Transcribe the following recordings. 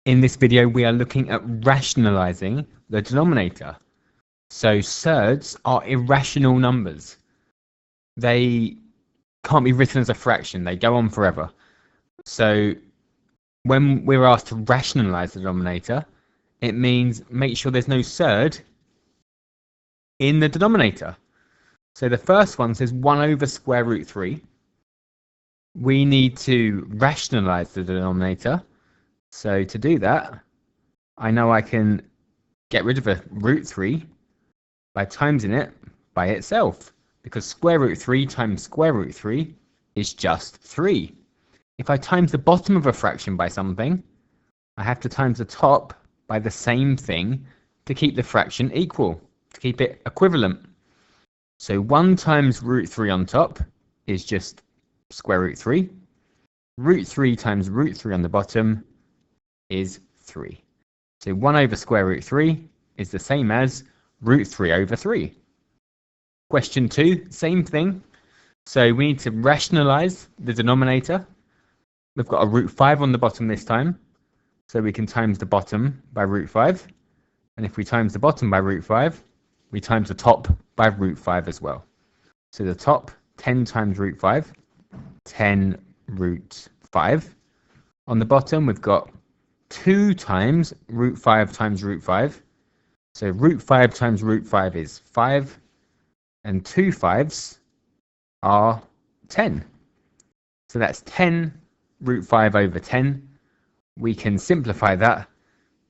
In this video, we are looking at rationalizing the denominator. So surds are irrational numbers. They can't be written as a fraction. They go on forever. So when we're asked to rationalize the denominator, it means make sure there's no surd in the denominator. So the first one says 1 over square root 3. We need to rationalize the denominator. So to do that, I know I can get rid of a root 3 by timesing it by itself, because square root 3 times square root 3 is just 3. If I times the bottom of a fraction by something, I have to times the top by the same thing to keep the fraction equal, to keep it equivalent. So 1 times root 3 on top is just square root 3. Root 3 times root 3 on the bottom is 3. So 1 over square root 3 is the same as root 3 over 3. Question 2, same thing. So we need to rationalize the denominator. We've got a root 5 on the bottom this time, so we can times the bottom by root 5. And if we times the bottom by root 5, we times the top by root 5 as well. So the top, 10 times root 5, 10 root 5. On the bottom, we've got 2 times root 5 times root 5. So root 5 times root 5 is 5, and 2 5s are 10. So that's 10 root 5 over 10. We can simplify that.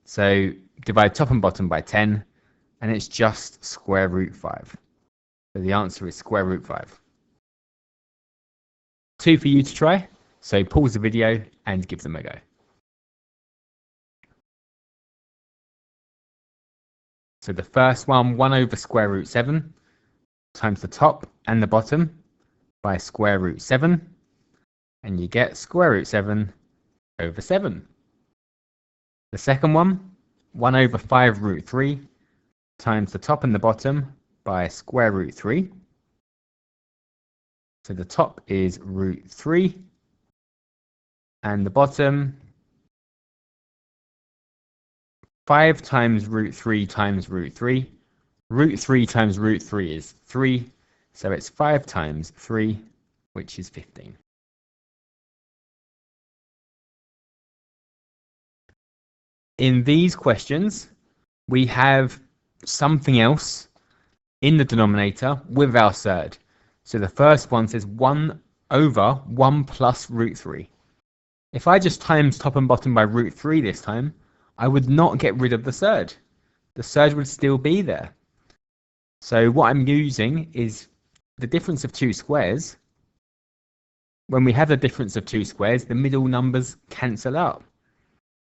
So divide top and bottom by 10, and it's just square root 5. So the answer is square root 5. 2 for you to try. So pause the video and give them a go. So the first one, 1 over square root 7 times the top and the bottom by square root 7. And you get square root 7 over 7. The second one, 1 over 5 root 3 times the top and the bottom by square root 3. So the top is root 3, and the bottom 5 times root 3 times root 3. Root 3 times root 3 is 3, so it's 5 times 3, which is 15. In these questions, we have something else in the denominator with our surd. So the first one says 1 over 1 plus root 3. If I just times top and bottom by root 3 this time, I would not get rid of the surd. The surd would still be there. So what I'm using is the difference of 2 squares. When we have the difference of 2 squares, the middle numbers cancel out.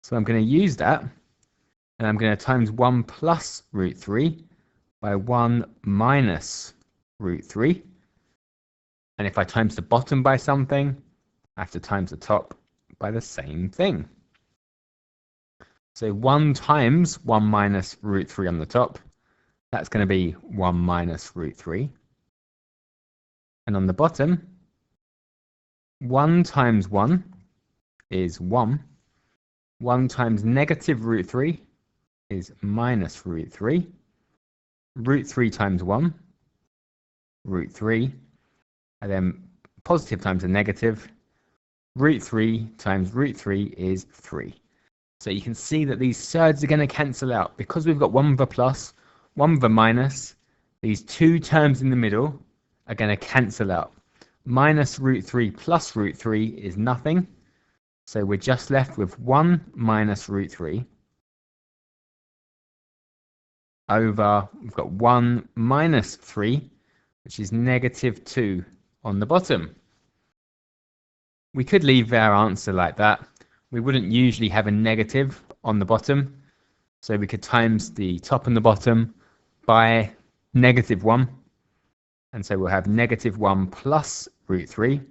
So I'm going to use that, and I'm going to times 1 plus root 3 by 1 minus root 3. And if I times the bottom by something, I have to times the top by the same thing. So 1 times 1 minus root 3 on the top, that's going to be 1 minus root 3. And on the bottom, 1 times 1 is 1. 1 times negative root 3 is minus root 3. Root 3 times 1, root 3. And then positive times a negative. Root 3 times root 3 is 3. So you can see that these surds are going to cancel out. Because we've got 1 with a plus, 1 with a minus, these two terms in the middle are going to cancel out. Minus root 3 plus root 3 is nothing. So we're just left with 1 minus root 3 over, we've got 1 minus 3, which is negative 2 on the bottom. We could leave our answer like that. We wouldn't usually have a negative on the bottom. So we could times the top and the bottom by negative 1. And so we'll have negative 1 plus root 3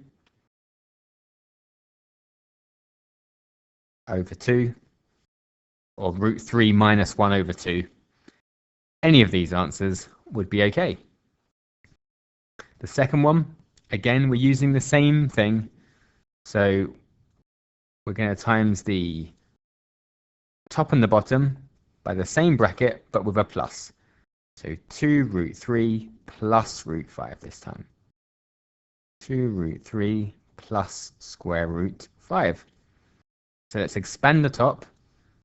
over 2, or root 3 minus 1 over 2. Any of these answers would be okay. The second one, again, we're using the same thing. So we're going to times the top and the bottom by the same bracket, but with a plus. So 2 root 3 plus root 5 this time. 2 root 3 plus square root 5. So let's expand the top.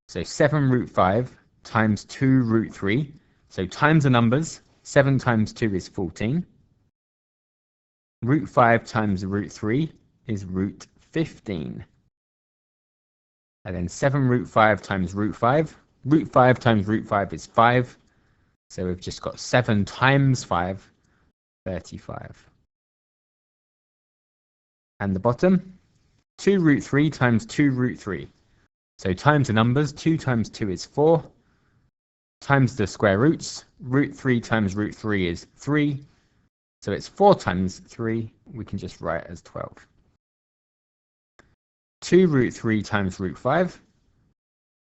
So 7 root 5 times 2 root 3. So times the numbers. 7 times 2 is 14. Root 5 times root 3 is root 15. And then 7 root 5 times root 5. Root 5 times root 5 is 5. So we've just got 7 times 5, 35. And the bottom, 2 root 3 times 2 root 3. So times the numbers, 2 times 2 is 4. Times the square roots, root 3 times root 3 is 3. So it's 4 times 3, we can just write as 12. 2 root 3 times root 5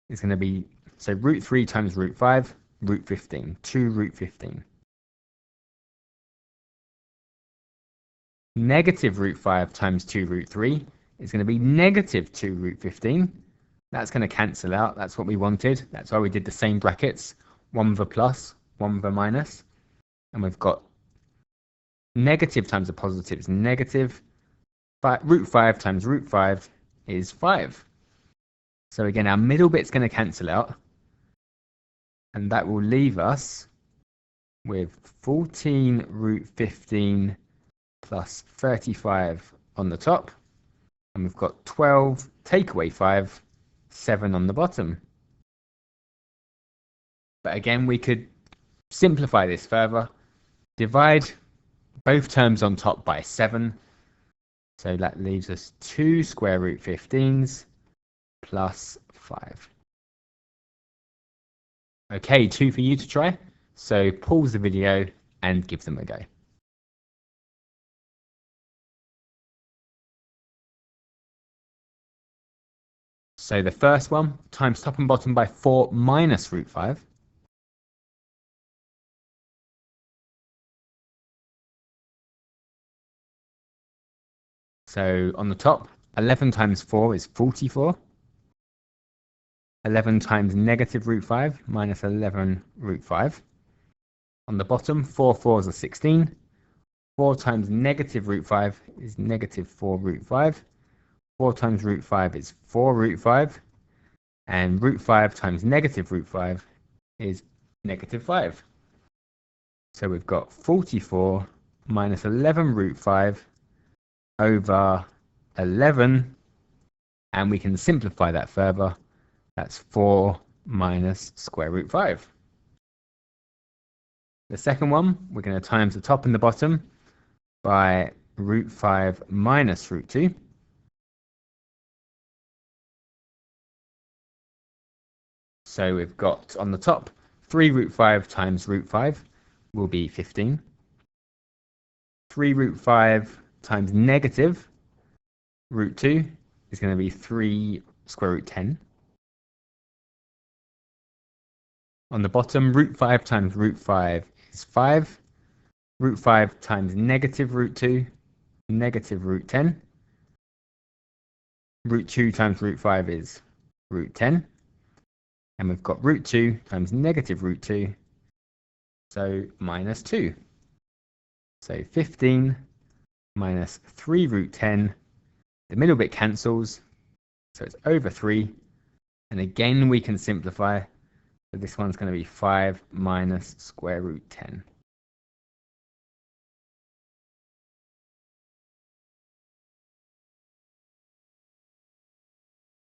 is going to be, so root 3 times root 5, root 15, 2 root 15. Negative root 5 times 2 root 3 is going to be negative 2 root 15. That's going to cancel out. That's what we wanted. That's why we did the same brackets. One with a plus, one with a minus. And we've got negative times a positive is negative. But root 5 times root 5 is 5. So again, our middle bit's going to cancel out. And that will leave us with 14 root 15 plus 35 on the top. And we've got 12, take away 5, 7 on the bottom. But again, we could simplify this further. Divide both terms on top by 7. So that leaves us 2 square root 15s plus 5. Okay, 2 for you to try. So pause the video and give them a go. So the first one, times top and bottom by 4 minus root 5. So on the top, 11 times 4 is 44. 11 times negative root 5 minus 11 root 5. On the bottom, 4 4s are 16. 4 times negative root 5 is negative 4 root 5. 4 times root 5 is 4 root 5. And root 5 times negative root 5 is negative 5. So we've got 44 minus 11 root 5 over 11. And we can simplify that further. That's 4 minus square root 5. The second one, we're going to times the top and the bottom by root 5 minus root 2. So we've got on the top, 3 root 5 times root 5 will be 15. 3 root 5 times negative root 2 is going to be 3 square root 10. On the bottom, root 5 times root 5 is 5. Root 5 times negative root 2, negative root 10. Root 2 times root 5 is root 10. And we've got root 2 times negative root 2, so minus 2. So 15 minus 3 root 10. The middle bit cancels, so it's over 3. And again, we can simplify. So this one's going to be 5 minus square root 10.